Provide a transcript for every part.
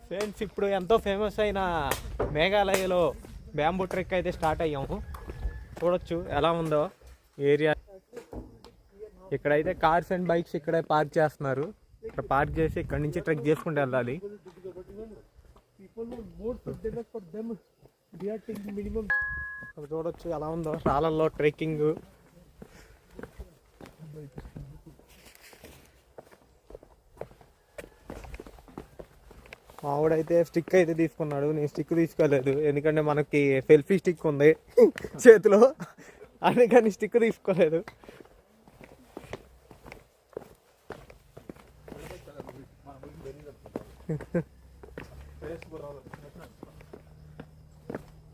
Friends ఇప్పుడు ఎంతో famous అయిన మేఘాలయలో బ్యాంబూ ట్రెక్ అయితే స్టార్ట్ అయ్యాము. చూడొచ్చు ఎలా ఉందో ఏరియా. ఇక్కడైతే కార్స్ అండ్ బైక్స్ ఇక్కడే పార్క్ చేస్తున్నారు. ఇక్కడ పార్క్ చేసి ఇక్కడ నుంచి ట్రెక్ చేసుకుంటూ వెళ్ళాలి. చూడొచ్చు ఎలా ఉందో రాళ్ళల్లో ట్రెక్కింగ్. మావాడైతే స్టిక్ అయితే తీసుకున్నాడు, నేను స్టిక్ తీసుకోలేదు ఎందుకంటే మనకి సెల్ఫీ స్టిక్ ఉంది చేతిలో, అందుకని స్టిక్ తీసుకోలేదు.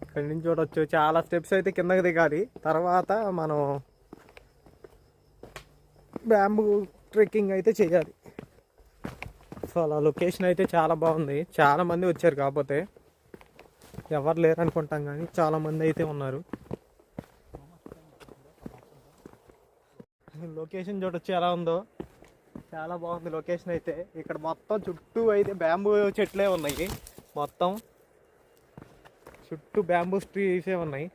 ఇక్కడి నుంచి చూడొచ్చు చాలా స్టెప్స్ అయితే కిందకి దిగాలి. తర్వాత మనం బ్యాంబూ ట్రెక్కింగ్ అయితే చేయాలి. సో అలా లొకేషన్ అయితే చాలా బాగుంది. చాలా మంది వచ్చారు, కాకపోతే ఎవరు లేరు అనుకుంటాం కానీ చాలా మంది అయితే ఉన్నారు. లొకేషన్ చూడొచ్చు ఎలా ఉందో, చాలా బాగుంది లొకేషన్ అయితే. ఇక్కడ మొత్తం చుట్టూ అయితే బ్యాంబూ చెట్లే ఉన్నాయి, మొత్తం చుట్టూ బ్యాంబూ ట్రీసే ఉన్నాయి.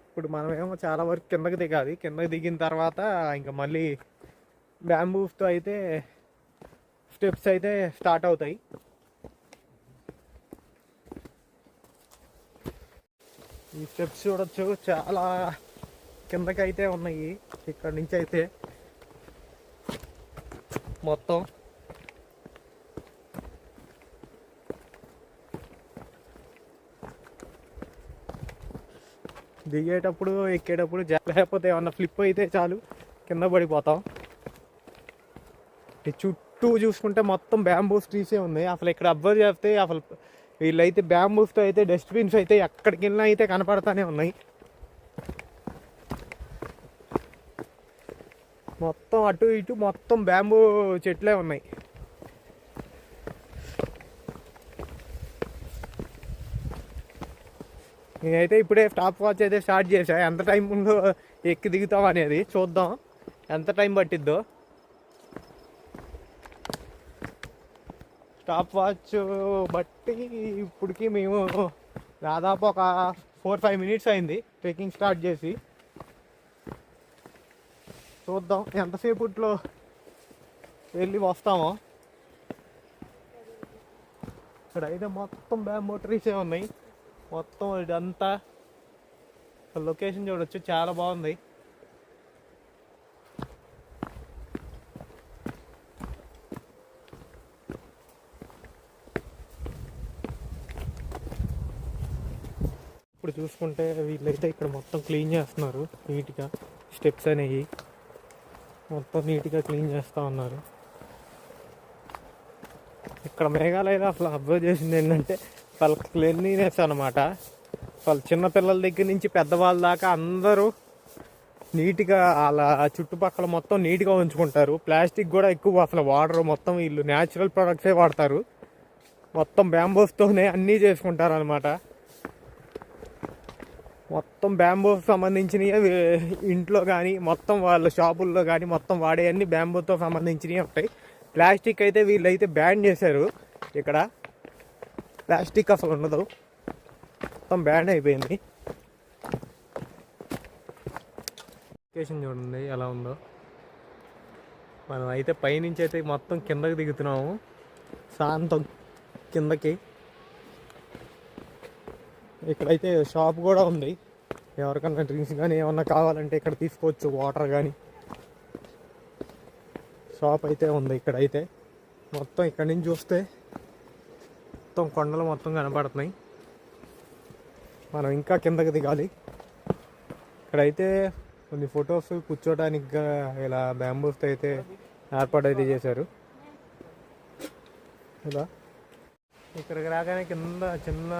ఇప్పుడు మనమేమో చాలా వరకు కిందకి దిగాలి. కిందకి దిగిన తర్వాత ఇంకా మళ్ళీ బ్యాంబూస్తో అయితే స్టెప్స్ అయితే స్టార్ట్ అవుతాయి. ఈ స్టెప్స్ చూడొచ్చు చాలా కిందకి అయితే ఉన్నాయి. ఇక్కడ నుంచి అయితే మొత్తం దిగేటప్పుడు ఎక్కేటప్పుడు లేకపోతే ఏమన్నా ఫ్లిప్ అయితే చాలు కింద పడిపోతాం. ఈ చుట్టూ చూసుకుంటే మొత్తం బ్యాంబూస్ ట్రీసే ఉన్నాయి. అసలు ఇక్కడ అబ్జర్వ్ చేస్తే అసలు వీళ్ళైతే బ్యాంబూస్తో అయితే డస్ట్బిన్స్ అయితే ఎక్కడికి వెళ్ళినా అయితే కనపడతానే ఉన్నాయి. మొత్తం అటు ఇటు మొత్తం బ్యాంబూ చెట్లే ఉన్నాయి. నేనైతే ఇప్పుడే స్టాప్ వాచ్ అయితే స్టార్ట్ చేశా. ఎంత టైం ఉందో ఎక్కి దిగుతాం అనేది చూద్దాం, ఎంత టైం పట్టిద్దో. స్టాప్ వాచ్ బట్టి ఇప్పటికి మేము దాదాపు ఒక 4-5 మినిట్స్ అయింది ట్రెక్కింగ్ స్టార్ట్ చేసి. చూద్దాం ఎంతసేపట్లో వెళ్ళి వస్తామో. ఇక్కడైతే మొత్తం బ్యాంబూ ట్రీసే ఉన్నాయి. మొత్తం ఇదంతా లొకేషన్ చూడొచ్చు చాలా బాగుంది. ఇప్పుడు చూసుకుంటే వీళ్ళైతే ఇక్కడ మొత్తం క్లీన్ చేస్తున్నారు నీట్గా. స్టెప్స్ అనేవి మొత్తం నీట్గా క్లీన్ చేస్తూ ఉన్నారు. ఇక్కడ మేఘాలయలో అసలు అబ్జర్వ్ చేసింది ఏంటంటే వాళ్ళ క్లీన్లీనెస్ అనమాట. వాళ్ళ చిన్నపిల్లల దగ్గర నుంచి పెద్దవాళ్ళ దాకా అందరూ నీట్గా అలా చుట్టుపక్కల మొత్తం నీట్గా ఉంచుకుంటారు. ప్లాస్టిక్ కూడా ఎక్కువ అసలు వాడరు. మొత్తం వీళ్ళు న్యాచురల్ ప్రొడక్ట్సే వాడతారు. మొత్తం బ్యాంబూస్తోనే అన్నీ చేసుకుంటారు అనమాట. మొత్తం బ్యాంబూకి సంబంధించినవి ఇంట్లో కానీ మొత్తం వాళ్ళ షాపుల్లో కానీ మొత్తం వాడేవన్నీ బ్యాంబూతో సంబంధించినవి ఉంటాయి. ప్లాస్టిక్ అయితే వీళ్ళైతే బ్యాన్ చేశారు. ఇక్కడ ప్లాస్టిక్ అసలు ఉండదు, మొత్తం బ్యాన్ అయిపోయింది. లొకేషన్ చూడండి ఎలా ఉందో. మనం అయితే పైనుంచి అయితే మొత్తం కిందకి దిగుతున్నాము, శాంతం కిందకి. ఇక్కడైతే షాప్ కూడా ఉంది, ఎవరికన్నా డ్రింక్స్ కానీ ఏమన్నా కావాలంటే ఇక్కడ తీసుకోవచ్చు, వాటర్ కానీ. షాప్ అయితే ఉంది ఇక్కడైతే. మొత్తం ఇక్కడి నుంచి చూస్తే మొత్తం కొండలు మొత్తం కనపడుతున్నాయి. మనం ఇంకా కిందకి దిగాలి. ఇక్కడైతే కొన్ని ఫొటోస్ కూర్చోడానికి ఇలా బ్యాంబూస్తో అయితే ఏర్పాటు అయితే చేశారు. ఇలా ఇక్కడికి రాగానే కింద చిన్న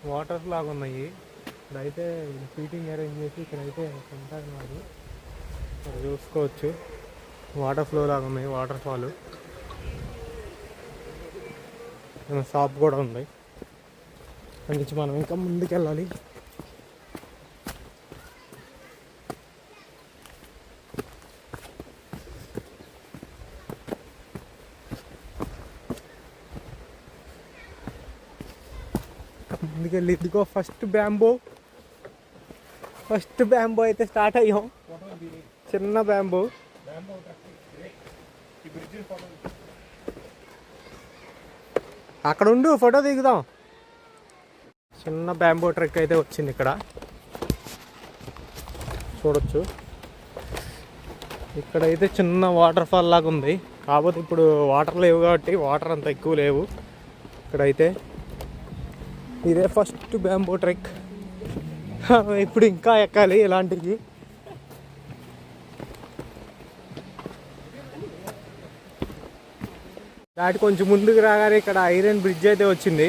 వాటర్ లాగా ఉన్నాయి. ఇక్కడైతే సీటింగ్ అరేంజ్ చేసి ఇక్కడైతే తింటున్నారు. ఇక్కడ చూసుకోవచ్చు వాటర్ ఫ్లో లాగా ఉన్నాయి, వాటర్ ఫాల్. షాప్ కూడా ఉంది. అక్కడి నుంచి మనం ఇంకా ముందుకు వెళ్ళాలి. ముందుకెళ్ళి ఇదిగో ఫస్ట్ బ్యాంబో అయితే స్టార్ట్ అయ్యాం. చిన్న బ్యాంబో. అక్కడ ఉండు, ఫోటో దిగుదాం. చిన్న బ్యాంబో ట్రెక్ అయితే వచ్చింది ఇక్కడ, చూడొచ్చు. ఇక్కడైతే చిన్న వాటర్ ఫాల్ లాగా ఉంది, కాకపోతే ఇప్పుడు వాటర్ లేవు కాబట్టి వాటర్ అంత ఎక్కువ లేవు ఇక్కడైతే. ఇదే ఫస్ట్ బ్యాంబో ట్రెక్. ఇప్పుడు ఇంకా ఎక్కాలి ఇలాంటివి. దాటి కొంచెం ముందుకు రాగానే ఇక్కడ ఐరన్ బ్రిడ్జ్ అయితే వచ్చింది,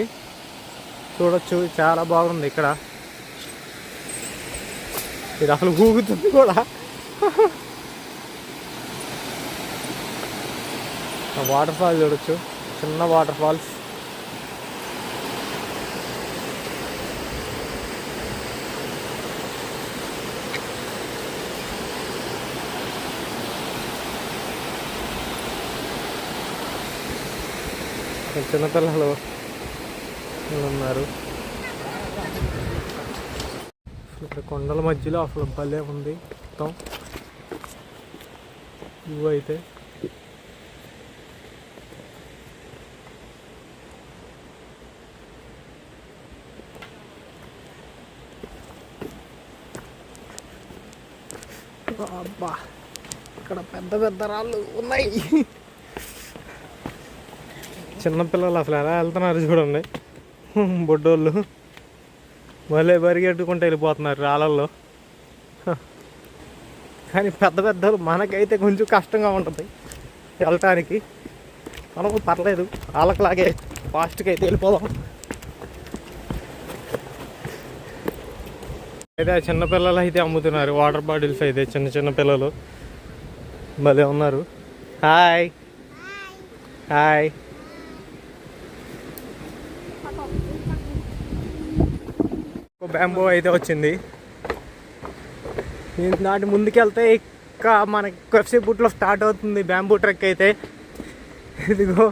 చూడొచ్చు. చాలా బాగుంది ఇక్కడ. ఇది అసలు ఊగుతుంది కూడా. వాటర్ ఫాల్ చూడొచ్చు, చిన్న వాటర్ ఫాల్స్. చిన్నపిల్లలు ఉన్నారు ఇక్కడ. కొండల మధ్యలో అసలు భలే ఉంది మొత్తం వ్యూ అయితే. అబ్బా, ఇక్కడ పెద్ద పెద్ద రాళ్ళు ఉన్నాయి. చిన్నపిల్లలు అసలు ఎలా వెళ్తున్నారు చూడండి, బొడ్డోళ్ళు మళ్ళీ పరిగెట్టుకుంటూ వెళ్ళిపోతున్నారు రాళ్ళల్లో. కానీ పెద్ద పెద్దలు మనకైతే కొంచెం కష్టంగా ఉంటుంది వెళ్ళటానికి. మనకు పర్లేదు, వాళ్ళకిలాగే ఫాస్ట్గా అయితే వెళ్ళిపోదాం. అయితే చిన్నపిల్లలు అయితే అమ్ముతున్నారు వాటర్ బాటిల్స్ అయితే. చిన్న చిన్న పిల్లలు భలే ఉన్నారు. Hi hi. బ్యాంబో అయితే వచ్చింది. దాటి ముందుకెళ్తే ఇంకా మనకి కొద్దిసేపట్లో స్టార్ట్ అవుతుంది బ్యాంబూ ట్రెక్ అయితే. ఇదిగో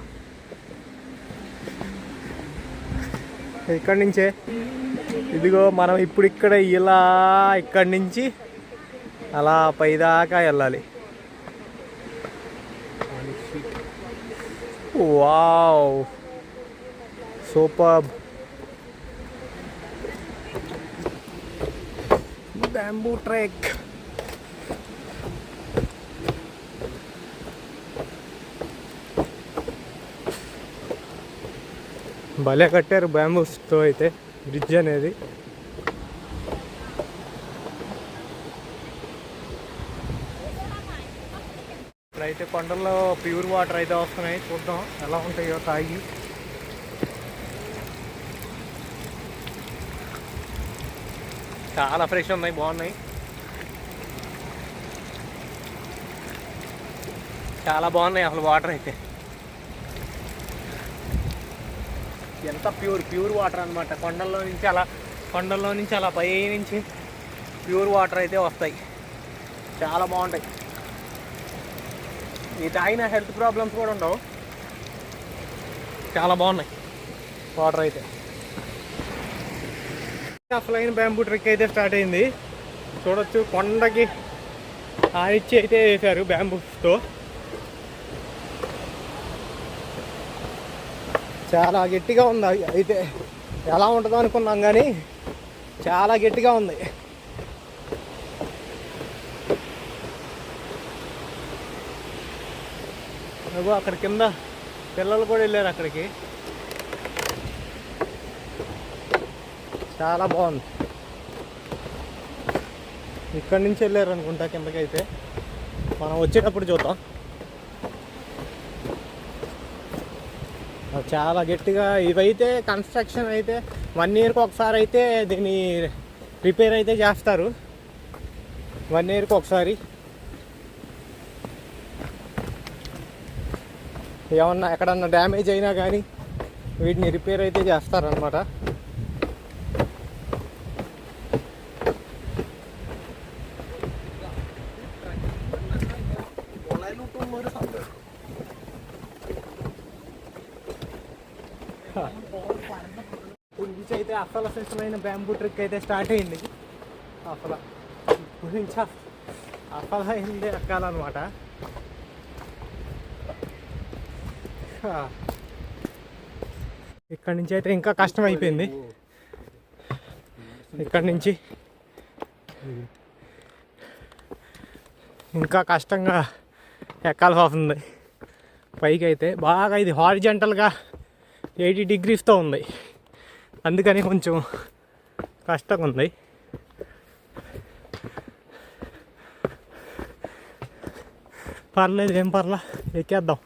ఇక్కడి నుంచే, ఇదిగో మనం ఇప్పుడు ఇక్కడ ఇలా ఇక్కడి నుంచి అలా పైదాకా వెళ్ళాలి. Wow, super. Bamboo trek. భలే కట్టారు బ్యాంబూస్తో అయితే బ్రిడ్జ్ అనేది. ఇప్పుడైతే కొండల్లో ప్యూర్ వాటర్ అయితే వస్తున్నాయి, చూద్దాం ఎలా ఉంటాయో తాగి. చాలా ఫ్రెష్ ఉన్నాయి, బాగున్నాయి, చాలా బాగున్నాయి అసలు వాటర్ అయితే. ఎంత ప్యూర్ వాటర్ అనమాట. కొండల్లో నుంచి అలా పై నుంచి ప్యూర్ వాటర్ అయితే వస్తాయి, చాలా బాగుంటాయి. ఈ తాగిన హెల్త్ ప్రాబ్లమ్స్ కూడా ఉండవు, చాలా బాగున్నాయి వాటర్ అయితే. అసలైన బ్యాంబూ ట్రెక్ అయితే స్టార్ట్ అయింది, చూడొచ్చు. కొండకి ఆనిచ్చి అయితే వేశారు బ్యాంబూస్తో. చాలా గట్టిగా ఉంది అయితే. ఎలా ఉంటుందో అనుకున్నాం కానీ చాలా గట్టిగా ఉంది. అక్కడ కింద పిల్లలు కూడా వెళ్ళారు అక్కడికి, చాలా బాగుంది. ఇక్కడి నుంచి వెళ్ళారు అనుకుంటా కిందకైతే, మనం వచ్చేటప్పుడు చూద్దాం. చాలా గట్టిగా. ఇవైతే కన్స్ట్రక్షన్ అయితే 1 ఇయర్కి ఒకసారి అయితే దీన్ని రిపేర్ అయితే చేస్తారు, 1 ఇయర్కి ఒకసారి. ఏమన్నా ఎక్కడన్నా డ్యామేజ్ అయినా కానీ వీటిని రిపేర్ అయితే చేస్తారనమాట. ఇప్పుడు నుంచి అయితే అసలు సిస్టమైన బ్యాంబూ ట్రిక్ అయితే స్టార్ట్ అయింది. అసలు ఇప్పుడు నుంచి అసలు అయింది ఎక్కాలన్నమాట. ఇక్కడి నుంచి అయితే ఇంకా కష్టం అయిపోయింది. ఇక్కడి నుంచి ఇంకా కష్టంగా ఎక్కాల్సి వస్తుంది పైకి. అయితే బాగా ఇది హారిజంటల్గా 80 degreesతో ఉంది, అందుకని కొంచెం కష్టంగా ఉంది. పర్లేదు, ఏం పర్లా, ఎక్కేద్దాం.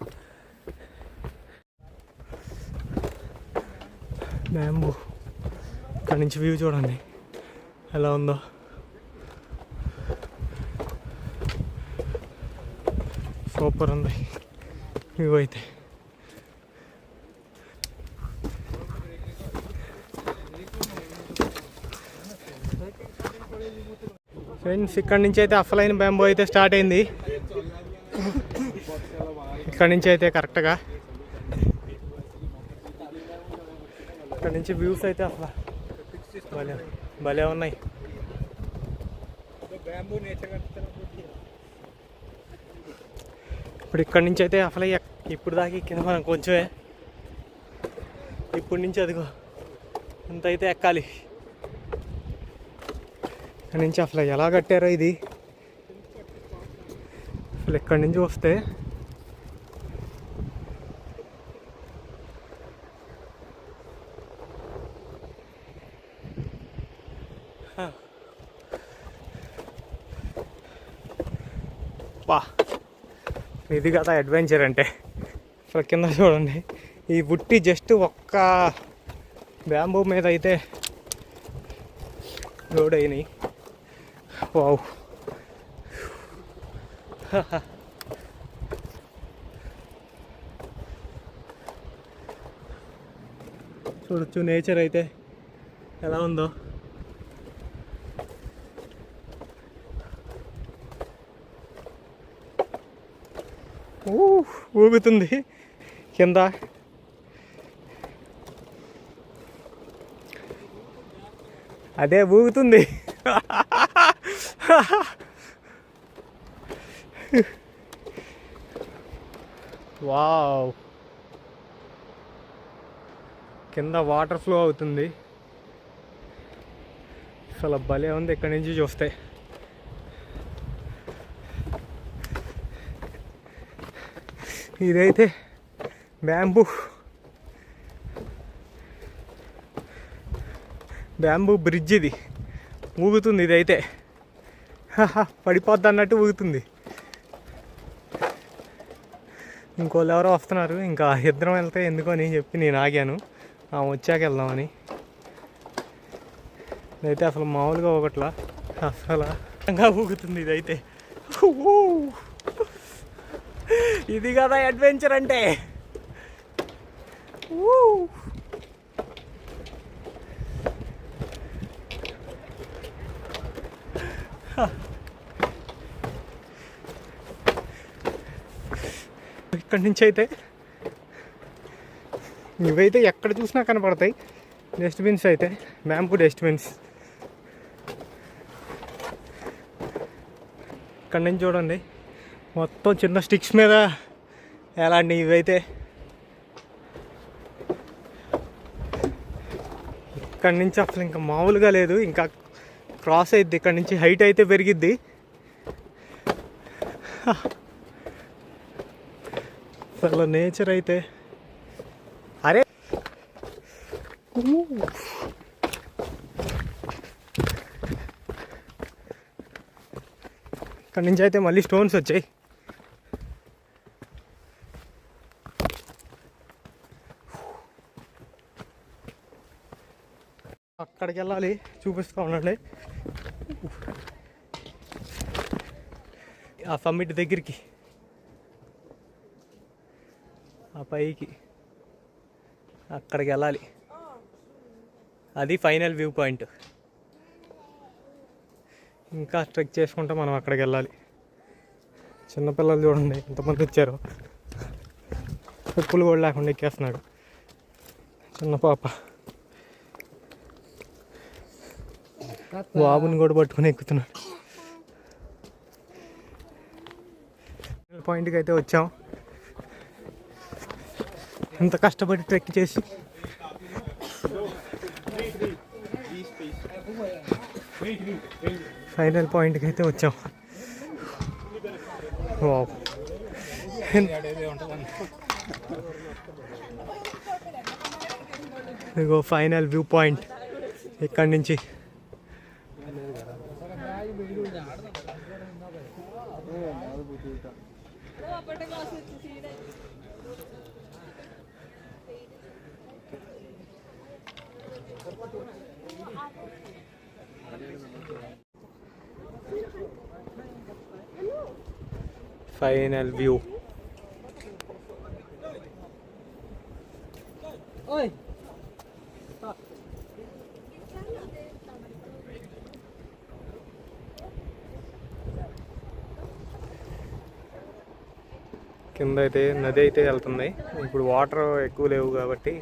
బ్యాంబూ ఇక్కడ నుంచి వ్యూ చూడండి ఎలా ఉందో. సూపర్ ఉంది వ్యూ అయితే. ఫ్రెండ్స్, ఇక్కడ నుంచి అయితే అసలైన బ్యాంబూ అయితే స్టార్ట్ అయింది. ఇక్కడ నుంచి అయితే కరెక్ట్గా ఇక్కడ నుంచి వ్యూస్ అయితే అసలు భలే ఉన్నాయి. ఇప్పుడు ఇక్కడ నుంచి అయితే అసలు ఇప్పుడు దాకా ఎక్కింది మనం కొంచెమే. ఇప్పటి నుంచి అదిగో ఇంత అయితే ఎక్కాలి. ఇక్కడ నుంచి అసలు ఎలా కట్టారో ఇది. అసలు ఇక్కడి నుంచి వస్తే వా, ఇది కదా అడ్వెంచర్ అంటే. అసలు కింద చూడండి, ఈ బుట్టి జస్ట్ ఒక్క బ్యాంబూ మీద అయితే లోడ్ అయినాయి. వావ్, చూడొచ్చు నేచర్ అయితే ఎలా ఉందో. ఊగుతుంది కింద. అదే ఊగుతుంది. వావ్, కింద వాటర్ ఫ్లో అవుతుంది. అసలు భలే ఉంది ఇక్కడి నుంచి చూస్తే. ఇదైతే బ్యాంబూ బ్రిడ్జ్. ఇది ఊగుతుంది, ఇదైతే పడిపోద్ది అన్నట్టు ఊగుతుంది. ఇంకోళ్ళు ఎవరో వస్తున్నారు, ఇంకా ఇద్దరం వెళ్తే ఎందుకు అని చెప్పి నేను ఆగాను, వచ్చాక వెళ్దామని. ఇదైతే అసలు మామూలుగా ఒకట్లా అసలు ఊగుతుంది ఇదైతే. ఇది కదా అడ్వెంచర్ అంటే. ఇక్కడి నుంచి అయితే ఇవైతే ఎక్కడ చూసినా కనపడతాయి డస్ట్బిన్స్ అయితే, బ్యాంబూ డస్ట్బిన్స్. ఇక్కడి నుంచి చూడండి మొత్తం చిన్న స్టిక్స్ మీద ఎలాంటి ఇవైతే. ఇక్కడి నుంచి అసలు ఇంకా మామూలుగా లేదు, ఇంకా క్రాస్ అయిద్ది. ఇక్కడి నుంచి హైట్ అయితే పెరిగిద్ది. అసలు నేచర్ అయితే అరే. ఇక్కడి నుంచి అయితే మళ్ళీ స్టోన్స్ వచ్చాయి. అక్కడికి వెళ్ళాలి, చూపిస్తూ ఉండండి. ఆ సమ్మిట్ దగ్గరికి, ఆ పైకి అక్కడికి వెళ్ళాలి. అది ఫైనల్ వ్యూ పాయింట్. ఇంకా ట్రెక్ చేసుకుంటూ మనం అక్కడికి వెళ్ళాలి. చిన్నపిల్లలు చూడండి ఎంతమంది వచ్చారో. చెప్పులు కూడా లేకుండా ఎక్కేస్తున్నాడు చిన్న పాప. బాబుని కూడా పట్టుకుని ఎక్కుతున్నాడు. పాయింట్కి అయితే వచ్చాం. ఎంత కష్టపడి ట్రెక్ చేసి ఫైనల్ పాయింట్కి అయితే వచ్చాం. వావ్, ఇదిగో ఫైనల్ వ్యూ పాయింట్ ఇక్కడి నుంచి. Final view. కింద అయితే నది అయితే వెళ్తుంది. ఇప్పుడు వాటర్ ఎక్కువ లేవు కాబట్టి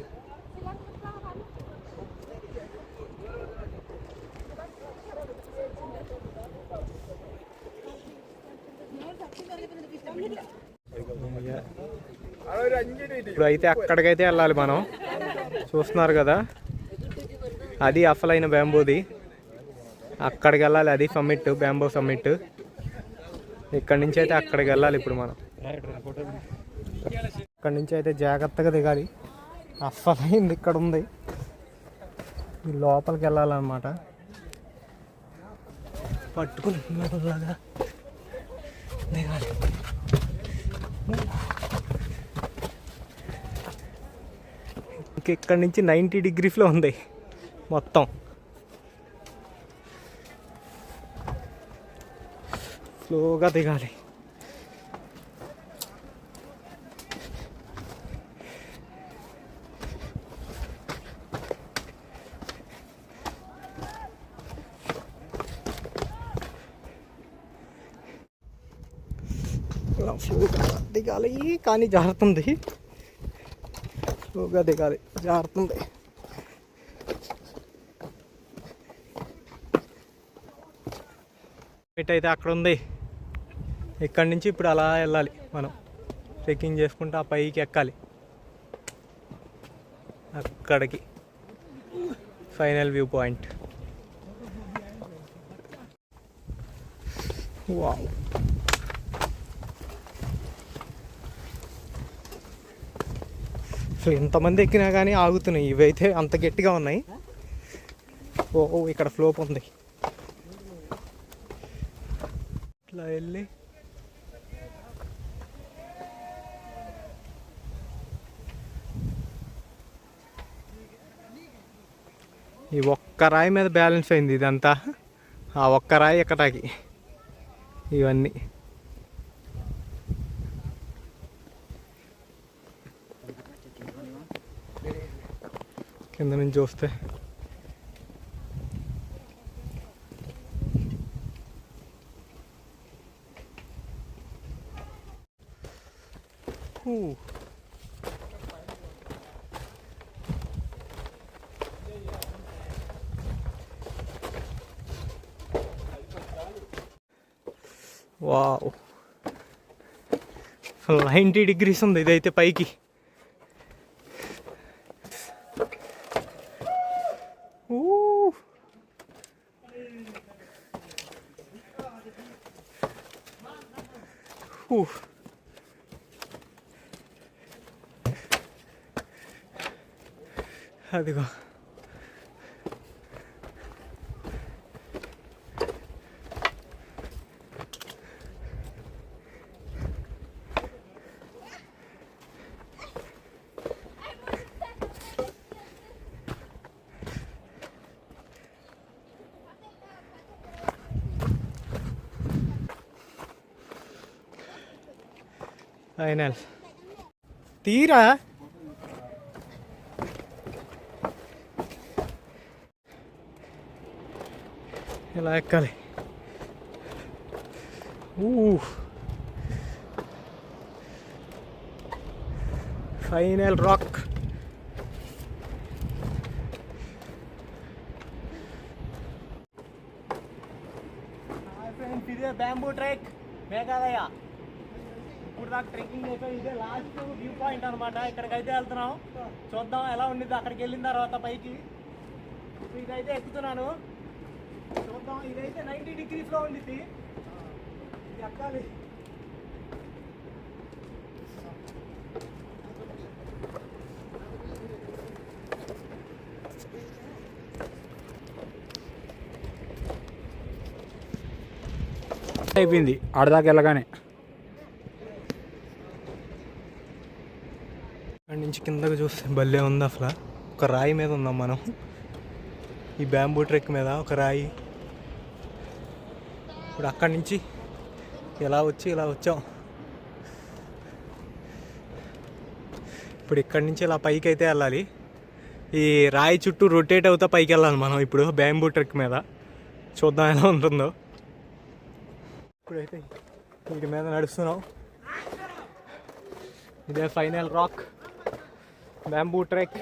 ఇప్పుడు అయితే అక్కడికైతే వెళ్ళాలి మనం. చూస్తున్నారు కదా, అది అసలైన బ్యాంబోది. అక్కడికి వెళ్ళాలి, అది సమ్మిట్, బ్యాంబో సమ్మిట్. ఇక్కడి నుంచి అయితే అక్కడికి వెళ్ళాలి ఇప్పుడు మనం. ఇక్కడి నుంచి అయితే జాగ్రత్తగా దిగాలి. అస్సలైంది ఇక్కడ ఉంది, లోపలికి వెళ్ళాలన్నమాట. పట్టుకుని లాగా దిగాలి. ఇక్కడ నుంచి 90 degreesలో ఉంది మొత్తం. స్లోగా దిగాలి. స్లోగా దిగాలి కానీ జారుతుంది. స్లోగా దిగాలి, జారుతుంది. అయితే అక్కడ ఉంది. ఇక్కడి నుంచి ఇప్పుడు అలా వెళ్ళాలి మనం. ట్రెక్కింగ్ చేసుకుంటూ ఆ పైకి ఎక్కాలి. అక్కడికి ఫైనల్ వ్యూ పాయింట్. వావ్, అసలు ఎంతమంది ఎక్కినా కానీ ఆగుతున్నాయి. ఇవైతే అంత గట్టిగా ఉన్నాయి. ఓ, ఇక్కడ ఫ్లోప్ ఉంది. ఇట్లా వెళ్ళి ఈ ఒక్క రాయి మీద బ్యాలెన్స్ అయింది ఇదంతా. ఆ ఒక్క రాయి ఎక్కటాకి ఇవన్నీ. కింద నుంచి చూస్తే వావ్, 90 degrees ఉంది ఇదైతే పైకి. అదిగో ఫైనల్. తీరా ఇలా ఎక్కాలి. Final rock. ఇదే బ్యాంబూ ట్రెక్ మేఘాలయ. ఇప్పుడు దాకా ట్రెక్కింగ్ చేసాం. ఇదే లాస్ట్ వ్యూ పాయింట్ అనమాట. ఇక్కడికైతే వెళ్తున్నాం. చూద్దాం ఎలా ఉండిద్ది అక్కడికి వెళ్ళిన తర్వాత పైకి. ఇదైతే ఎక్కుతున్నాను, చూద్దాం. ఇదైతే 90 degreesలో ఉండిద్ది, ఇది ఎక్కాలి. అయిపోయింది ఆడదాకా వెళ్ళగానే. అక్కడి నుంచి కిందకు చూస్తే భలే ఉంది అసలు. ఒక రాయి మీద ఉన్నాం మనం, ఈ బ్యాంబూ ట్రెక్ మీద ఒక రాయి. ఇప్పుడు అక్కడి నుంచి ఇలా వచ్చాం. ఇప్పుడు ఇక్కడి నుంచి ఇలా పైకి అయితే వెళ్ళాలి. ఈ రాయి చుట్టూ రొటేట్ అవుతా పైకి వెళ్ళాలి మనం ఇప్పుడు బ్యాంబూ ట్రెక్ మీద. చూద్దాం ఎలా ఉంటుందో. ఇప్పుడైతే వీటి మీద నడుస్తున్నాం. ఇదే ఫైనల్ రాక్ బ్యాంబూ ట్రెక్.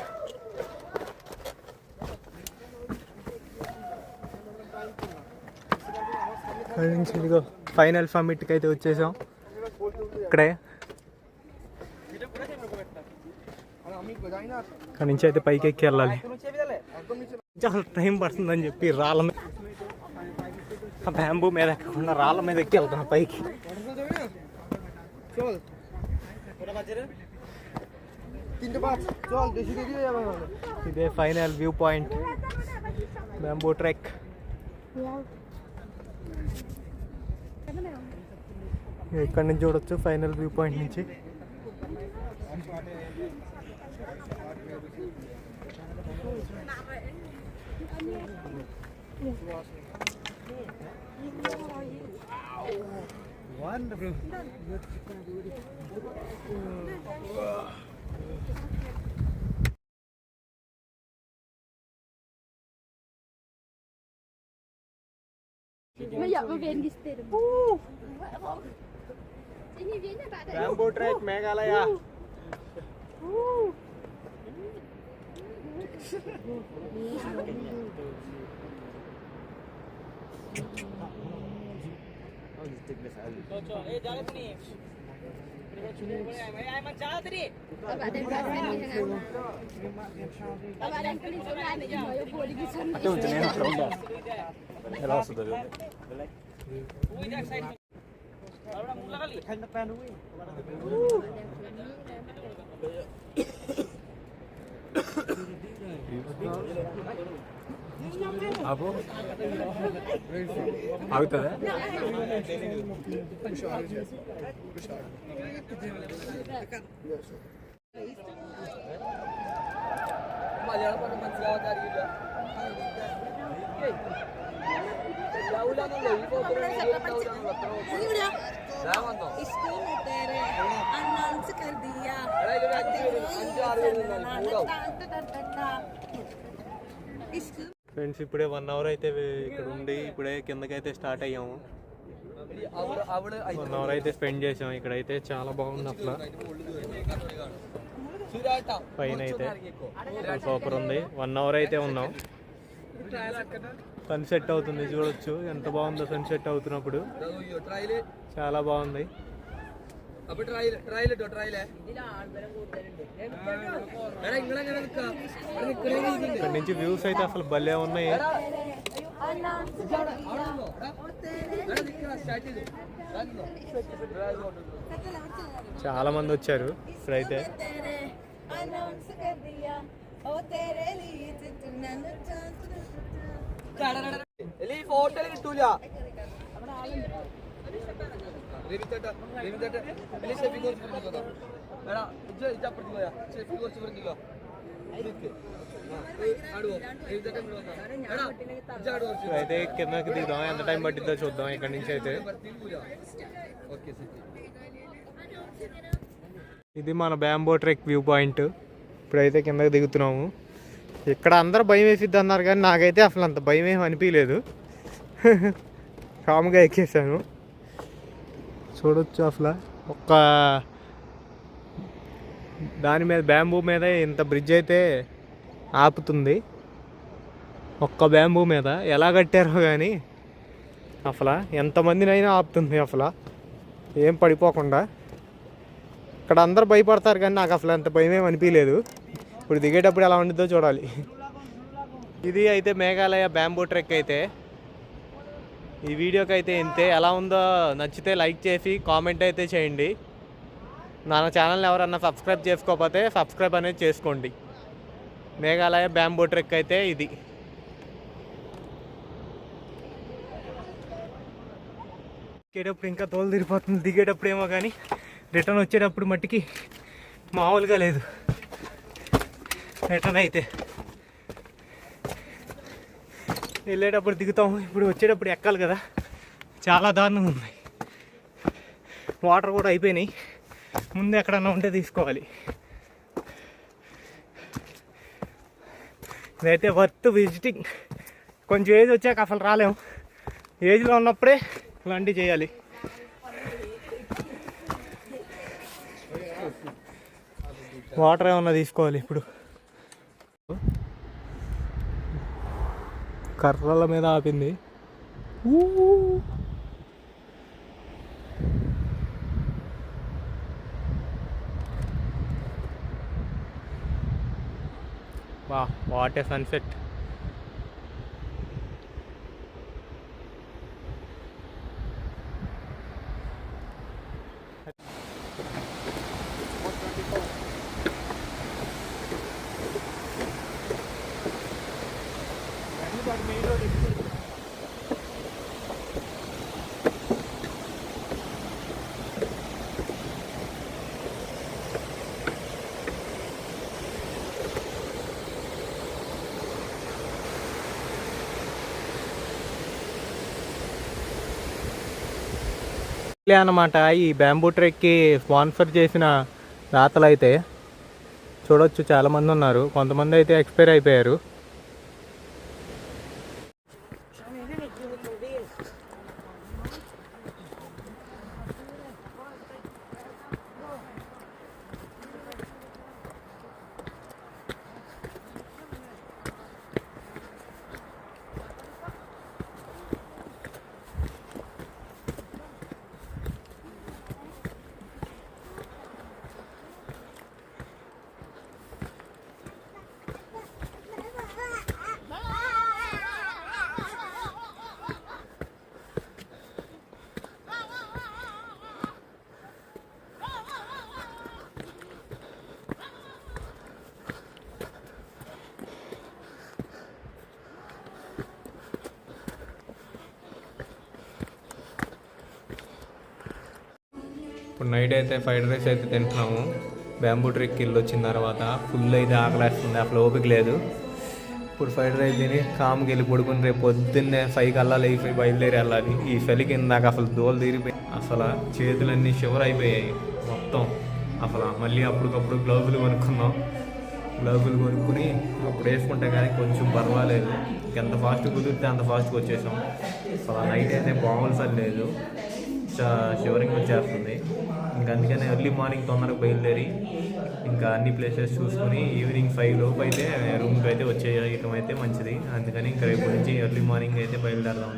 అక్కడి నుంచి ఇదిగో ఫైనల్ సమ్మిట్కి అయితే వచ్చేసాం. ఇక్కడే అక్కడి నుంచి అయితే పైకి ఎక్కి వెళ్ళాలి. చాలా టైం పడుతుందని చెప్పి రాళ్ళ మీద, బ్యాంబూ మీద ఎక్కకుండా రాళ్ళ మీద ఎక్కి వెళ్తున్నా పైకి. ఇదే final view point bamboo trek. ఇక్కడ నుంచి చూడొచ్చు ఫైనల్ వ్యూ పాయింట్ నుంచి. Wonderful. Maar ja, we werden gestern. Bamboo Trek Meghalaya. ఎలా వస్తుంది ఆపు ఆగుతుందా? ఫ్రెండ్స్ ఇప్పుడే 1 hour అయితే ఇక్కడ ఉండి ఇప్పుడే కిందకైతే స్టార్ట్ అయ్యాము. 1 hour అయితే స్పెండ్ చేసాం. ఇక్కడైతే చాలా బాగుంది అసలు. పైన అయితే సూపర్ ఉంది. 1 hour అయితే ఉన్నాం. సన్సెట్ అవుతుంది, చూడొచ్చు ఎంత బాగుందో సన్సెట్ అవుతున్నప్పుడు. చాలా బాగుంది. ఇక్కడ నుంచి వ్యూస్ అయితే అసలు భలే ఉన్నాయి. చాలా మంది వచ్చారు ఇప్పుడైతే. అయితే కిందకి దిగుదాం, ఎంత టైం పట్టిద్దో చూద్దాం. ఇక్కడ నుంచి అయితే ఇది మన బ్యాంబో ట్రెక్ వ్యూ పాయింట్. ఇప్పుడైతే కిందకి దిగుతున్నాము. ఇక్కడ అందరూ భయం వేసిద్ది అన్నారు కానీ నాకైతే అసలు అంత భయం ఏమి అనిపించలేదు. కామ్గా ఎక్కేసాను. చూడొచ్చు అసలు ఒక్క దాని మీద బ్యాంబూ మీద ఇంత బ్రిడ్జ్ అయితే ఆపుతుంది. ఒక్క బ్యాంబూ మీద ఎలా కట్టారో కానీ అసలు ఎంతమందినైనా ఆపుతుంది అసలు ఏం పడిపోకుండా. ఇక్కడ అందరు భయపడతారు కానీ నాకు అసలు అంత భయం ఏమి అనిపించలేదు. ఇప్పుడు దిగేటప్పుడు ఎలా ఉంటుందో చూడాలి. ఇది అయితే మేఘాలయ బ్యాంబూ ట్రెక్ అయితే. ఈ వీడియోకి అయితే ఇంతే. ఎలా ఉందో నచ్చితే లైక్ చేసి కామెంట్ అయితే చేయండి. నా ఛానల్ని ఎవరన్నా సబ్స్క్రైబ్ చేసుకోకపోతే సబ్స్క్రైబ్ అనేది చేసుకోండి. మేఘాలయ బ్యాంబూ ట్రెక్ అయితే ఇది. ఎక్కేటప్పుడు ఇంకా తోలు తిరిగిపోతుంది, దిగేటప్పుడు ఏమో కానీ రిటర్న్ వచ్చేటప్పుడు మట్టికి మామూలుగా లేదు. రిటర్న్ అయితే వెళ్ళేటప్పుడు దిగుతాము, ఇప్పుడు వచ్చేటప్పుడు ఎక్కాలి కదా, చాలా దారుణంగా ఉంది. వాటర్ కూడా అయిపోయినాయి, ముందు ఎక్కడన్నా ఉంటే తీసుకోవాలి. ఇదైతే వర్త్ విజిటింగ్. కొంచెం ఏజ్ వచ్చాక అసలు రాలేము, ఏజ్లో ఉన్నప్పుడే ఇలాంటివి చేయాలి. వాటర్ ఏమన్నా తీసుకోవాలి. ఇప్పుడు కర్రల మీద ఆపింది. వా, వాట్ ఏ సన్సెట్. అన్నమాట ఈ బ్యాంబూ ట్రెక్కి స్పాన్సర్ చేసిన దాతలు అయితే చూడొచ్చు, చాలామంది ఉన్నారు. కొంతమంది అయితే ఎక్స్పైర్ అయిపోయారు. ఇప్పుడు నైట్ అయితే ఫ్రైడ్ రైస్ అయితే తింటున్నాము. బ్యాంబూ ట్రెక్కి వెళ్ళి వచ్చిన తర్వాత ఫుల్ అయితే ఆకలేస్తుంది, అసలు ఓపిక లేదు. ఇప్పుడు ఫ్రైడ్ రైస్ తిని కామ్కి వెళ్ళి పడుకుని రేపు పొద్దున్నే 5 కల్లా లేచి బయలుదేరి వెళ్ళాలి. ఈ చలికి ఇందాక అసలు దోలు తీరిపోయి అసలు చేతులన్నీ షివర్ అయిపోయాయి మొత్తం. అసలు మళ్ళీ అప్పటికప్పుడు గ్లౌజులు కొనుక్కున్నాం. గ్లౌజులు కొనుక్కుని అప్పుడు వేసుకుంటే కానీ కొంచెం పర్వాలేదు. ఎంత ఫాస్ట్ కుదిరితే అంత ఫాస్ట్గా వచ్చేసాం. అసలు నైట్ అయితే మామూలు సరి లేదు, షివరింగ్ వచ్చేస్తుంది. ఇంకా అందుకని ఎర్లీ మార్నింగ్ తొందరగా బయలుదేరి ఇంకా అన్ని ప్లేసెస్ చూసుకొని ఈవినింగ్ 5 లోపు అయితే రూమ్కి అయితే వచ్చేయటం అయితే మంచిది. అందుకని ఇంకా రేపు నుంచి ఎర్లీ మార్నింగ్ అయితే బయలుదేరదాం.